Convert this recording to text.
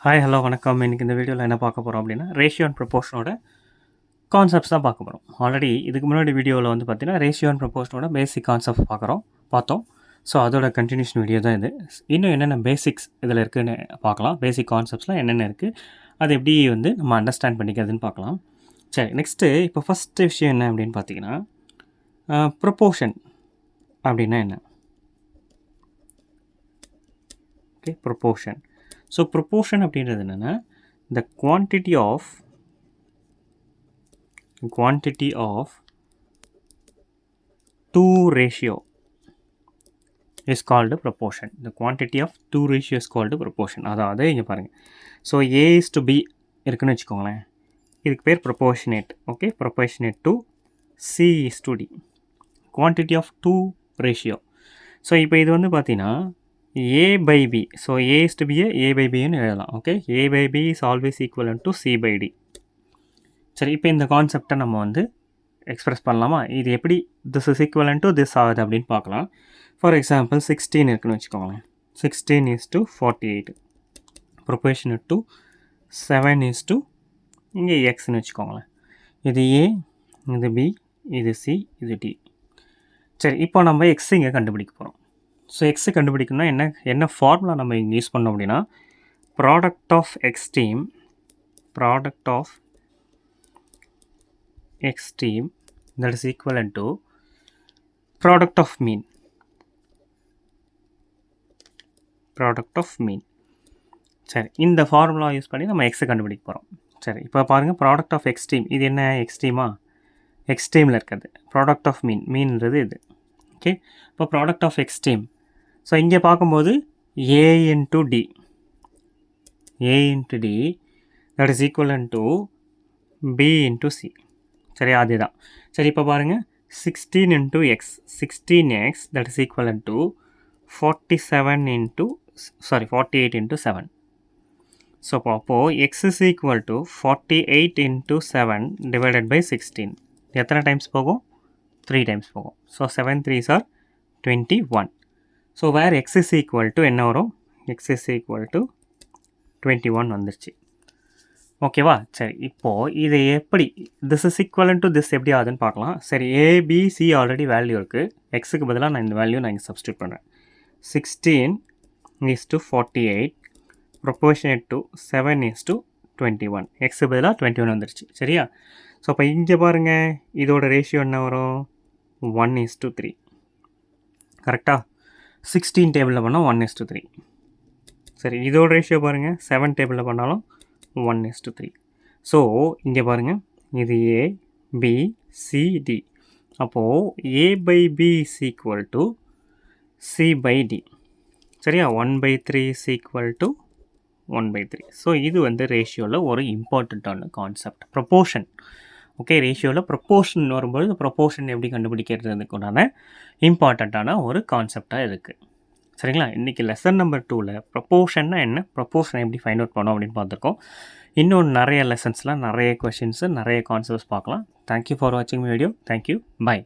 Hi hello வணக்கம். இன்றைக்கி இந்த வீடியோவில் என்ன பார்க்க போகிறோம் அப்படின்னா ரேஷியோ அண்ட் ப்ரொபோர்ஷனோட கான்செப்ட்ஸ் தான் பார்க்க போகிறோம். ஆல்ரெடி இதுக்கு முன்னாடி வீடியோவில் வந்து பார்த்தீங்கன்னா ரேஷியோ அண்ட் ப்ரொபோர்ஷனோட பேசிக் கான்செப்ட் பார்த்தோம். ஸோ அதோட கண்டினியூஷன் வீடியோ தான் இது. இன்னும் என்னென்ன பேசிக்ஸ் இதில் இருக்குதுன்னு பார்க்கலாம். பேசிக் கான்செப்ட்ஸ்லாம் என்னென்ன இருக்குது, அது எப்படி வந்து நம்ம அண்டர்ஸ்டாண்ட் பண்ணிக்கிறதுன்னு பார்க்கலாம். சரி, நெக்ஸ்ட்டு இப்போ ஃபஸ்ட்டு விஷயம் என்ன அப்படின்னு பார்த்தீங்கன்னா ப்ரொபோர்ஷன் அப்படின்னா என்ன? Okay, proportion. ஸோ ப்ரொபோர்ஷன் அப்படின்றது என்னென்னா the quantity of two ratio is called proportion. The quantity of two ratio is called proportion. அதாவது இங்கே பாருங்கள், so A is to B இருக்குன்னு வச்சுக்கோங்களேன், இதுக்கு பேர் proportionate. Okay, proportionate to C is to D, quantity of two ratio. So இப்போ இது வந்து பார்த்தீங்கன்னா A by B, so A is to B A by Bன்னு எழுதலாம். Okay, A by B is always equivalent to C by D. சரி, இப்போ இந்த கான்செப்டை நம்ம வந்து எக்ஸ்பிரஸ் பண்ணலாமா? இது எப்படி this is equivalent to this ஆகுது அப்படின்னு பார்க்கலாம். ஃபார் எக்ஸாம்பிள் 16 இருக்குன்னு வச்சுக்கோங்களேன். 16 is to 48 proportionate to 7 is to இங்கே எக்ஸ்ன்னு வச்சுக்கோங்களேன். இது A, இது B, இது C, இது D. சரி, இப்போ நம்ம எக்ஸ் இங்கே கண்டுபிடிக்க போகிறோம். ஸோ எக்ஸை கண்டுபிடிக்கணும்னா என்ன ஃபார்முலா நம்ம இங்கே யூஸ் பண்ணோம் அப்படின்னா product of X team that is equivalent to product of mean. சரி, இந்த ஃபார்முலா யூஸ் பண்ணி நம்ம எக்ஸை கண்டுபிடிக்க போகிறோம். சரி, இப்போ பாருங்கள், ப்ராடக்ட் ஆஃப் எக்ஸ் டீம், இது என்ன எக்ஸ் டீமா? எக்ஸ் டீமில் இருக்கிறது ப்ராடக்ட் ஆஃப் மீன்ன்றது இது. ஓகே, இப்போ product of X team. So இங்கே பார்க்கும்போது A into D that is equivalent to B into C. சரி, அதுதான். சரி, இப்போ பாருங்கள், 16 into X, 16X that is equivalent to 48 into 7. So அப்போது X is equal to 48 into 7 divided by 16. எத்தனை times போகும்? 3 டைம்ஸ் போகும். So 7 3s are 21. So where X is equal to என்ன வரும்? X is equal to 21 வந்துருச்சு. ஓகேவா? சரி, இப்போது இதை எப்படி this is equivalent to this எப்படி ஆகுதுன்னு பார்க்கலாம். சரி, ABC ஆல்ரெடி வேல்யூ இருக்குது. எக்ஸுக்கு பதிலாக நான் இந்த வேல்யூ நான் இங்கே சப்ஸ்டியூட் பண்ணுறேன். 16 is to 48 proportionate to 7 is to 21. எக்ஸுக்கு பதிலாக 21 வந்துருச்சு. சரியா? ஸோ அப்போ இங்கே பாருங்கள், இதோட ரேஷியோ என்ன வரும்? 1 is to 3. கரெக்டாக? 16 டேபிளில் பண்ணால் 1 is to 3. சரி, இதோட ரேஷியோ பாருங்கள், 7 டேபிளில் பண்ணாலும் 1 is to 3. ஸோ இங்கே பாருங்கள், இது A, B, C, D. அப்போது A by B is equal to C by D. சரியா? 1/3 is equal to 1/3. ஸோ இது வந்து ரேஷியோவில் ஒரு இம்பார்ட்டண்ட்டான கான்செப்ட், ப்ரொபோர்ஷன். ஓகே, ரேஷியோவில் ப்ரொபோர்ஷன் வரும்போது ப்ரொபோர்ஷன் எப்படி கண்டுபிடிக்கிறதுக்குண்டான இம்பார்ட்டண்ட்டான ஒரு கான்செப்டாக இருக்குது. சரிங்களா? இன்றைக்கி லெசன் நம்பர் 2ல் ப்ரொபோர்ஷன்னா என்ன, ப்ரொபோர்ஷனை எப்படி ஃபைண்ட் அவுட் பண்ணோம் அப்படின்னு பார்த்துருக்கோம். இன்னும் நிறைய லெசன்ஸில் நிறைய கொஷின்ஸு, நிறைய கான்செப்ட்ஸ் பார்க்கலாம். தேங்க்யூ ஃபார் வாட்சிங் வீடியோ. Thank you, by.